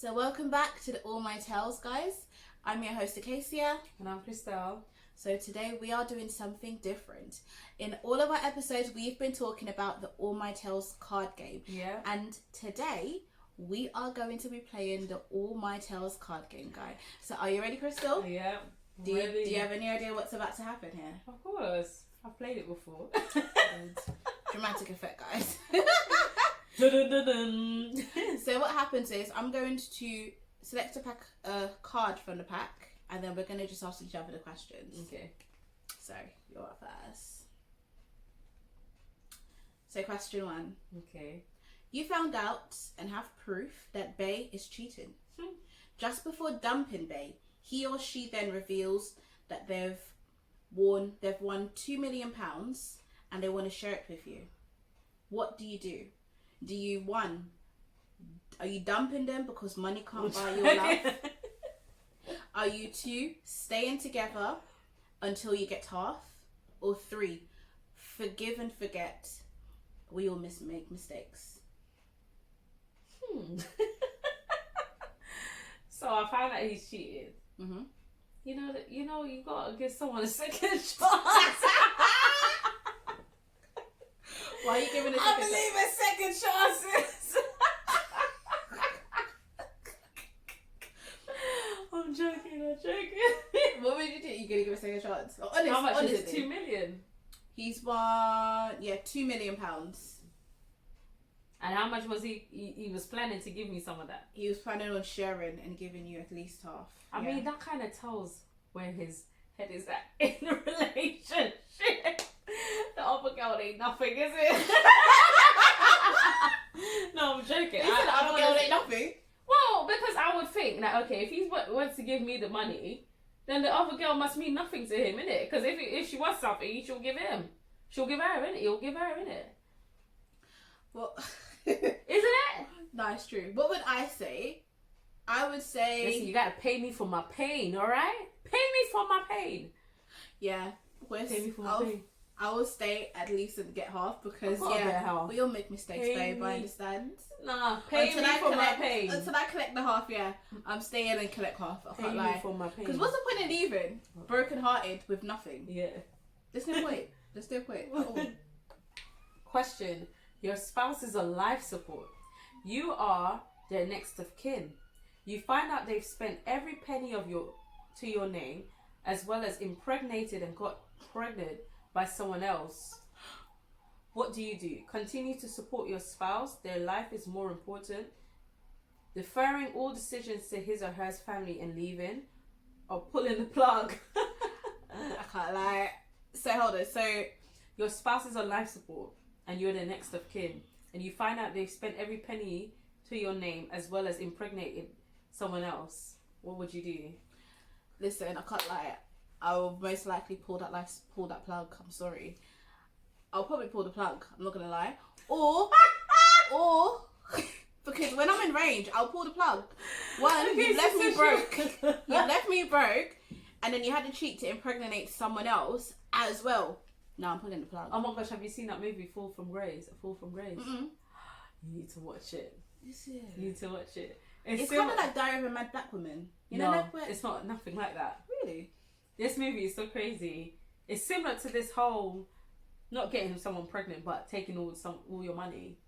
So welcome back to the All My Tales, guys. I'm your host, Acacia. And I'm Christelle. So today we are doing something different. In all of our episodes, we've been talking about the All My Tales card game. Yeah. And today, we are going to be playing the All My Tales card game, guys. So are you ready, Crystal? Yeah. Do you have any idea what's about to happen here? Of course. I've played it before. Dramatic effect, guys. Dun-dun-dun-dun. So what happens is I'm going to select a card from the pack, and then we're going to just ask each other the questions. Okay. So you're up first. So question 1. Okay. You found out and have proof that Bay is cheating. Just before dumping Bay, he or she then reveals that they've won £2 million and they want to share it with you. What do you do? Do you, 1, are you dumping them because money can't buy your love? Are you 2, staying together until you get half? Or 3, forgive and forget? We all make mistakes. So I found out he's cheated. Mm-hmm. You gotta give someone a second chance. Why are you giving it a I second believe in second chances. I'm joking. What would you do? You gonna give a second chance? Oh, How much honestly. is it? 2 million. He's won, £2 million. And how much was he was planning to give me some of that? He was planning on sharing and giving you at least half. I mean, that kind of tells where his head is at in a relationship. The other girl ain't nothing, is it? No, I'm joking. The other girl ain't nothing. Well, because I would think that, okay, if he wants to give me the money, then the other girl must mean nothing to him, innit? Because if she wants something, she'll give him. She'll give her, innit? He'll give her, innit? Well, Isn't it? no, it's true. What would I say? I would say... Listen, you gotta pay me for my pain, alright? Pay me for my pain. Yeah. Pay me for my pain. I will stay at least and get half because, I've got to get half. we all make mistakes, Pay babe, me. I understand. Nah, pay me for my pain. Until I collect the half, yeah. I'm staying and collect half. I Pay can't me lie. for my pain. Because what's the point in leaving broken hearted with nothing? Yeah. There's no point. There's no point at all. Question. Your spouse is on life support. You are their next of kin. You find out they've spent every penny to your name, as well as impregnated and got pregnant by someone else. What do you do? Continue to support your spouse. Their life is more important. Deferring all decisions to his or her family and leaving, or pulling the plug. I can't lie. So hold on. So your spouse is on life support and you're the next of kin, and you find out they've spent every penny to your name as well as impregnated someone else. What would you do? listen, I can't lie. I will most likely pull that plug. I'm sorry. I'll probably pull the plug. I'm not gonna lie. Or because when I'm in range, I'll pull the plug. One, Okay, you left so me she- broke. You left me broke, and then you had to cheat to impregnate someone else as well. No, I'm pulling the plug. Oh my gosh, have you seen that movie Fall from Grace? Mm-mm. You need to watch it. Yes, You need to watch it. It's kind of like Diary of a Mad Black Woman. You know, no, like where... it's not nothing like that. Really? This movie is so crazy. It's similar to this whole not getting someone pregnant but taking all your money.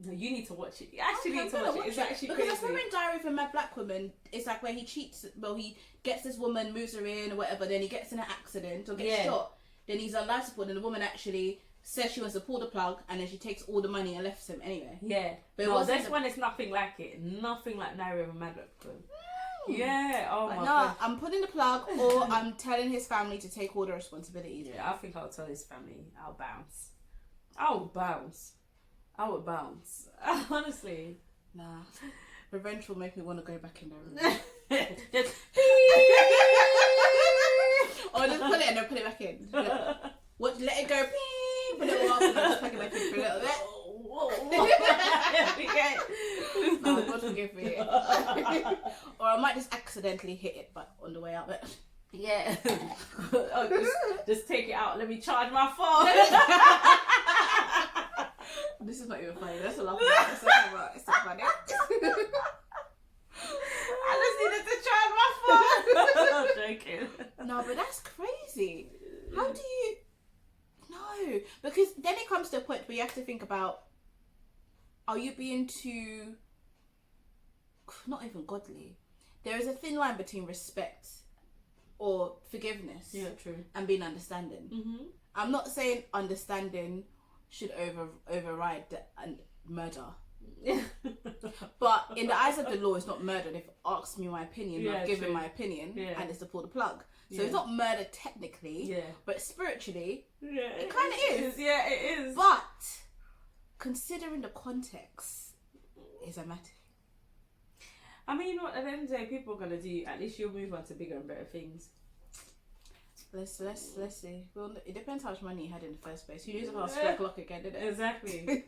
No, you need to watch it. You actually need to watch it. It's actually because crazy. I remember in Diary of a Mad Black Woman, it's like where he cheats. Well, he gets this woman, moves her in or whatever. Then he gets in an accident or gets shot. Then he's on life support, and the woman actually says she wants to pull the plug, and then she takes all the money and left him anyway. Yeah, but no, this one is nothing like it. Nothing like Diary of a Mad Black Woman. Yeah. Oh Like, my no, god. I'm putting the plug, or I'm telling his family to take all the responsibilities. Yeah, I think I'll tell his family. I'll bounce. I would bounce. Honestly. Nah, revenge will make me want to go back in the room. Just Or just put it and then put it back in. What? Let it go. Put it off and then just pack it back in for a little bit. No, God forgive me. Or I might just accidentally hit it, but on the way out. But yeah. Just take it out. Let me charge my phone. this is not even funny. That's a laugh. It's not funny. How do you? No, because then it comes to a point where you have to think about: are you being too? Not even godly. There is a thin line between respect or forgiveness, true, and being understanding. Mm-hmm. I'm not saying understanding should override and murder. But in the eyes of the law, it's not murder. They've asked me my opinion, I've given my opinion, and it's to pull the plug. So it's not murder technically, but spiritually, it kind of is. Yeah, it is. But considering the context, is a matter. I mean, you know what? At the end of the day, people are gonna do. At least you'll move on to bigger and better things. Let's see. Well, it depends how much money you had in the first place. You lose a house, strike lock again, didn't it? Exactly.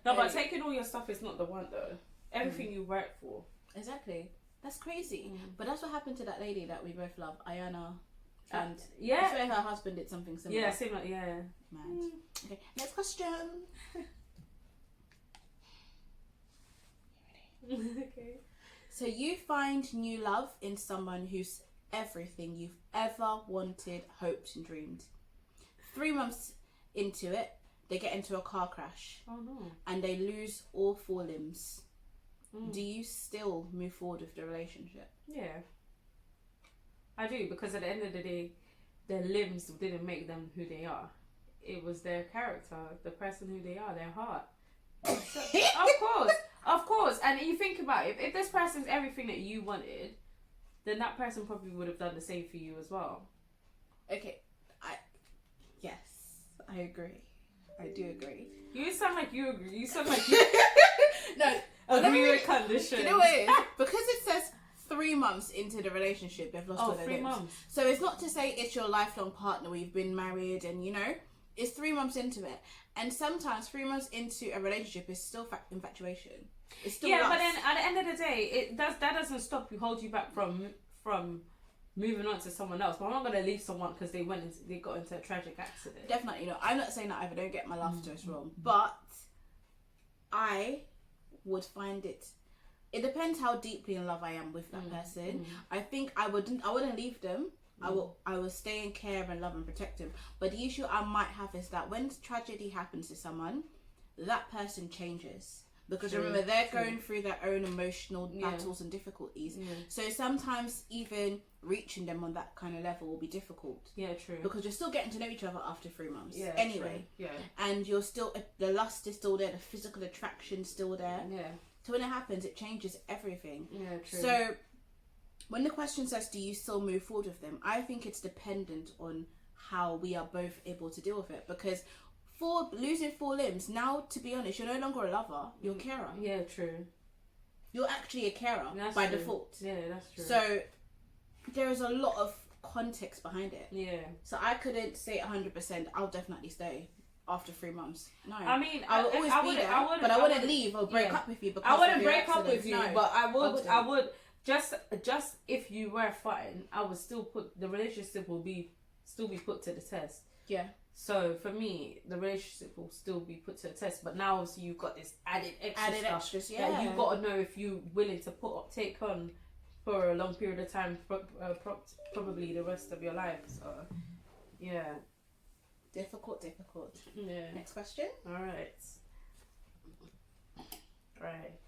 No, but taking all your stuff is not the one though. Everything you work for. Exactly. That's crazy. But that's what happened to that lady that we both love, Ayana. And I swear her husband did something similar. Yeah, similar. Yeah. Mad. Okay, next question. Okay. So you find new love in someone who's everything you've ever wanted, hoped and dreamed. 3 months into it, they get into a car crash. Oh no. And they lose all 4 limbs. Do you still move forward with the relationship? Yeah. I do, because at the end of the day, their limbs didn't make them who they are. It was their character, the person who they are, their heart. So, of course. And you think about it, if this person's everything that you wanted, then that person probably would have done the same for you as well. Okay, yes, I agree. I do agree. You sound like you agree. You sound like you no agree with conditions. You know what it is? Because it says 3 months into the relationship, they've lost all their 3 limbs. months. So it's not to say it's your lifelong partner where you've been married and, you know, it's 3 months into it. And sometimes 3 months into a relationship is still infatuation. It's still lust. But then at the end of the day, that doesn't hold you back from moving on to someone else. But I'm not gonna leave someone because they got into a tragic accident. Definitely, you know, I'm not saying that either. Don't get my laughter is wrong, but I would find it. It depends how deeply in love I am with that person. I think I wouldn't leave them. I will stay in care and love and protect them. But the issue I might have is that when tragedy happens to someone, that person changes. Because remember, they're going through their own emotional battles and difficulties. So sometimes even reaching them on that kind of level will be difficult. Yeah, true. Because you're still getting to know each other after 3 months. Yeah, anyway. True. Yeah. And you're still, the lust is still there, the physical attraction's still there. Yeah. So when it happens, it changes everything. Yeah, true. So when the question says, do you still move forward with them? I think it's dependent on how we are both able to deal with it. Because losing 4 limbs, now, to be honest, you're no longer a lover, you're a carer. Yeah, true. You're actually a carer by default. Yeah, that's true. So there is a lot of context behind it. Yeah. So I couldn't say 100%, I'll definitely stay after 3 months. No. I mean, I will always be there, but I wouldn't leave or break up with you. Because I wouldn't of your break up with you, No, but I would just if you were fine, I would still put the relationship will still be put to the test. Yeah. So for me, the relationship will still be put to the test. But now obviously you've got this added extras. Yeah. That you've got to know if you're willing to take on for a long period of time, probably the rest of your life. So yeah. Difficult. Yeah. Next question. All right. Right.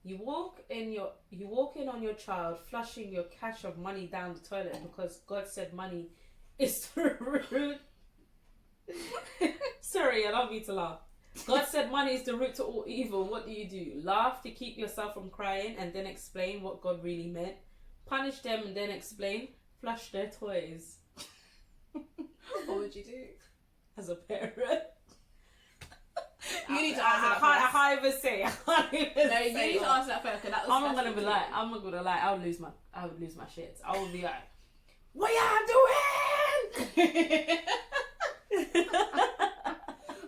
You walk in on your child, flushing your cache of money down the toilet because God said money is the root. Sorry, I don't mean to laugh. God said money is the root to all evil. What do? Laugh to keep yourself from crying and then explain what God really meant. Punish them and then explain. Flush their toys. What would you do? As a parent. You need to answer that first. I can't even say. No, you need to answer that first. I'm not gonna lie. I would lose my shit. I would be like, what y'all doing?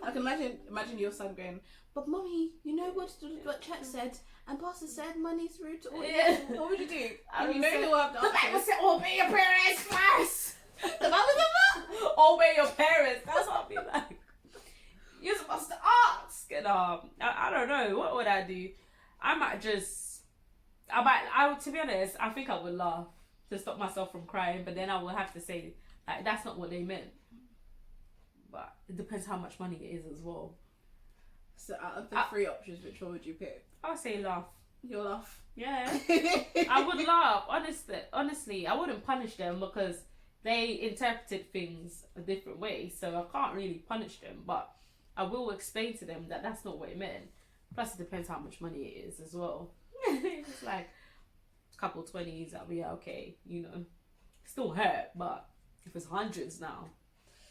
I can imagine your son going, but mommy, you know what church said, and pastor said money's root to all evil. What would you do? You know who have the Bible answers. said, obey your parents first. The Bible said that? Obey your parents. That's what I'll be like. You're supposed to ask. And I don't know. What would I do? To be honest, I think I would laugh to stop myself from crying, but then I would have to say, like, that's not what they meant. but it depends how much money it is as well. So out of the three options, which one would you pick? I would say laugh. You'll laugh. Yeah. I would laugh. Honestly, I wouldn't punish them because they interpreted things a different way. So I can't really punish them, but I will explain to them that that's not what it meant. Plus, it depends how much money it is as well. It's like a couple 20s, I'll be okay, you know. Still hurt, but if it's hundreds now,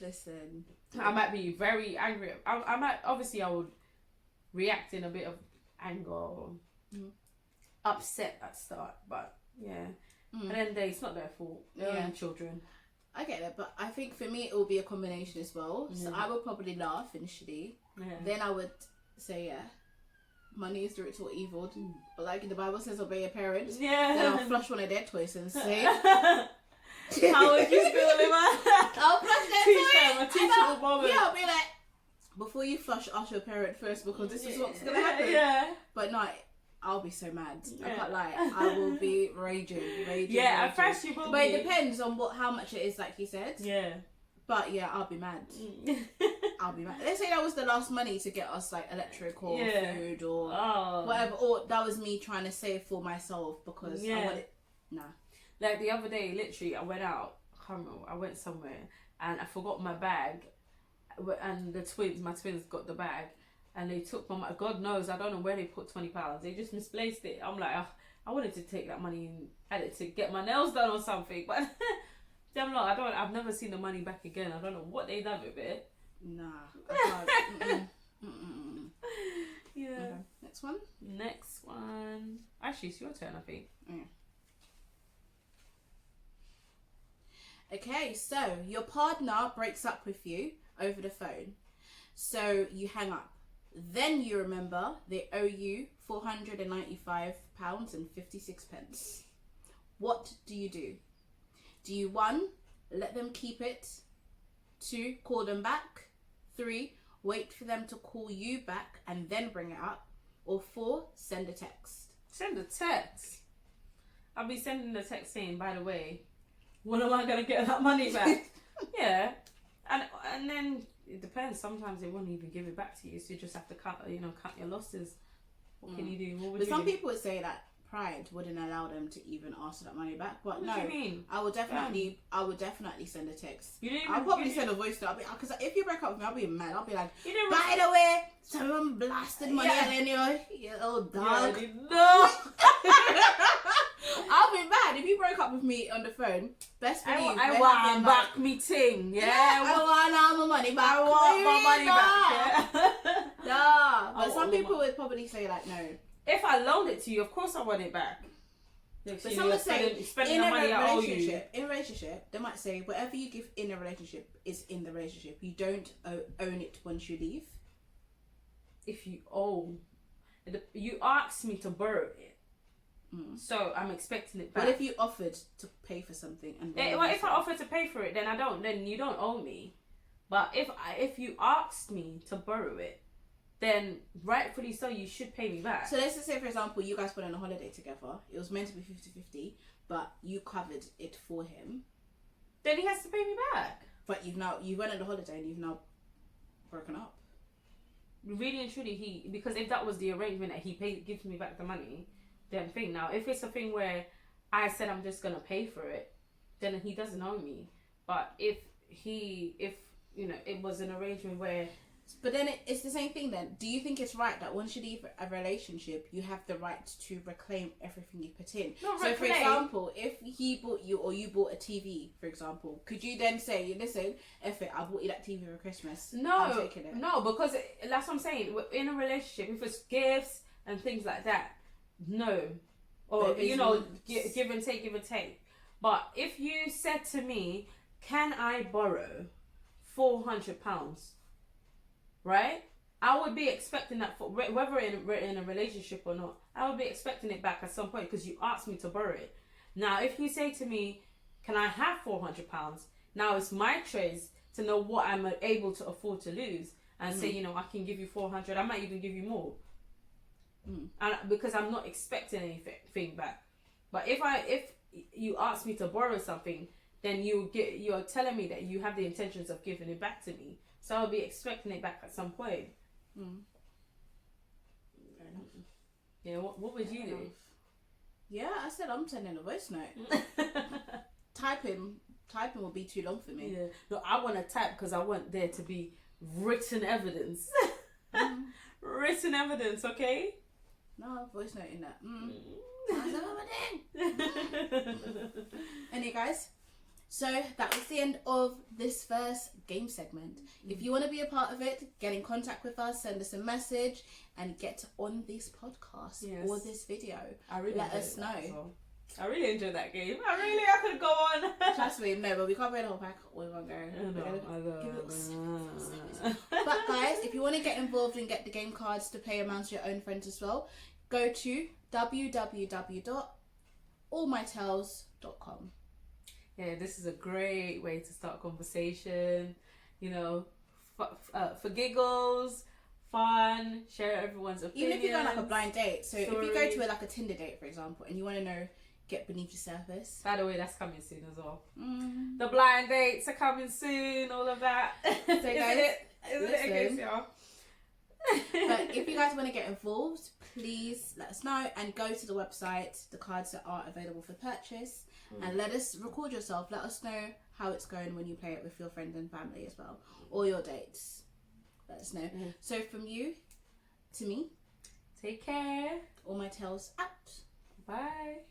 listen, I might be very angry. I would react in a bit of anger or upset at start, but yeah. And then it's not their fault. They're only children. I get it, but I think for me it will be a combination as well. So I would probably laugh initially. Then I would say, money is the root to all evil. But like the Bible says, obey your parents. Then I'll flush one of their toys and say, how would you feel, Emma? I'll flush their toys. Teachable moment. Yeah, I'll be like, before you flush, ask your parent first because this is what's gonna happen. But no, I'll be so mad. I can't lie. I will be raging. Yeah, at first you will but it depends on how much it is, like you said. Yeah. But yeah, I'll be mad. I'll be mad. Let's say that was the last money to get us like electric or food or whatever, or that was me trying to save for myself because I wanted. Nah. Like the other day, literally, I went out. I went somewhere and I forgot my bag, and my twins got the bag. And they took my, God knows, I don't know where they put £20. They just misplaced it. I'm like, I wanted to take that money and add it to get my nails done or something. But damn lot, I've never seen the money back again. I don't know what they done with it. Nah. I can't. Yeah. Okay. Next one. Actually, it's your turn, I think. Okay, so your partner breaks up with you over the phone. So you hang up. Then you remember they owe you £495.56. What do you do? Do you 1, let them keep it? 2, call them back? 3, wait for them to call you back and then bring it up? Or 4, send a text? Send a text? I'll be sending a text saying, by the way, when am I going to get that money back? Yeah. And then it depends. Sometimes they won't even give it back to you, so you just have to cut your losses. What can you do? But some people would say that pride wouldn't allow them to even ask for that money back. But what do you mean? I would definitely send a text. I'll probably send a voice note because if you break up with me, I'll be mad. I'll be like, by the way, someone blasted money and then you little dog. No. I'll be mad if you broke up with me on the phone. Best believe I want back me ting. Yeah, I want all my money back. I want my money back. Yeah. Nah, but some people would probably say like, no. If I loaned it to you, of course I want it back. But some would say in a relationship, they might say whatever you give in a relationship is in the relationship. You don't own it once you leave. If you you asked me to borrow it. So I'm expecting it back. What if you offered to pay for something and if I offer to pay for it, then I don't. Then you don't owe me. But if you asked me to borrow it, then rightfully so, you should pay me back. So let's just say, for example, you guys went on a holiday together. It was meant to be 50-50, but you covered it for him. Then he has to pay me back. But you went on the holiday and you've now broken up. Really and truly, because if that was the arrangement that he gives me back the money. Then thing. Now, if it's a thing where I said I'm just gonna pay for it, then he doesn't owe me. But if it was an arrangement where, but then it's the same thing. Then, do you think it's right that once you leave a relationship, you have the right to reclaim everything you put in? So, for example, if he bought you or you bought a TV, for example, could you then say, "Listen, F it, I bought you that TV for Christmas. I'm taking it." No, because that's what I'm saying. In a relationship, if it's gifts and things like that. No, or give and take. But if you said to me, "Can I borrow £400?" Right? I would be expecting that for whether in a relationship or not. I would be expecting it back at some point because you asked me to borrow it. Now, if you say to me, "Can I have £400?" Now it's my choice to know what I'm able to afford to lose and say, I can give you 400. I might even give you more. And because I'm not expecting anything back. But if you ask me to borrow something, then you're telling me that you have the intentions of giving it back to me. So I'll be expecting it back at some point. Fair enough. Yeah, what would you do? Yeah, I said I'm sending a voice note. Typing will be too long for me. Yeah. No, I want to type because I want there to be written evidence. Written evidence, okay? No, voice note in that. Anyway, guys, so that was the end of this first game segment. If you want to be a part of it, get in contact with us, send us a message, and get on this podcast or this video. Let us know. Well. I really enjoyed that game. I could go on. Trust me, no, but we can't play the whole pack. We won't go. But guys, if you want to get involved and get the game cards to play amongst your own friends as well, go to www.allmytales.com. Yeah, this is a great way to start conversation. You know, for giggles, fun, share everyone's opinions. Even if you go on like a blind date. So if you go to a tinder date, for example, and you want to know, get beneath the surface. By the way, that's coming soon as well. The blind dates are coming soon, all of that. So guys, Isn't it okay, y'all? But if you guys want to get involved, please let us know and go to the website, the cards that are available for purchase, and let us record yourself. Let us know how it's going when you play it with your friends and family as well, or your dates. Let us know. So from you to me, take care. All my tales out. Bye.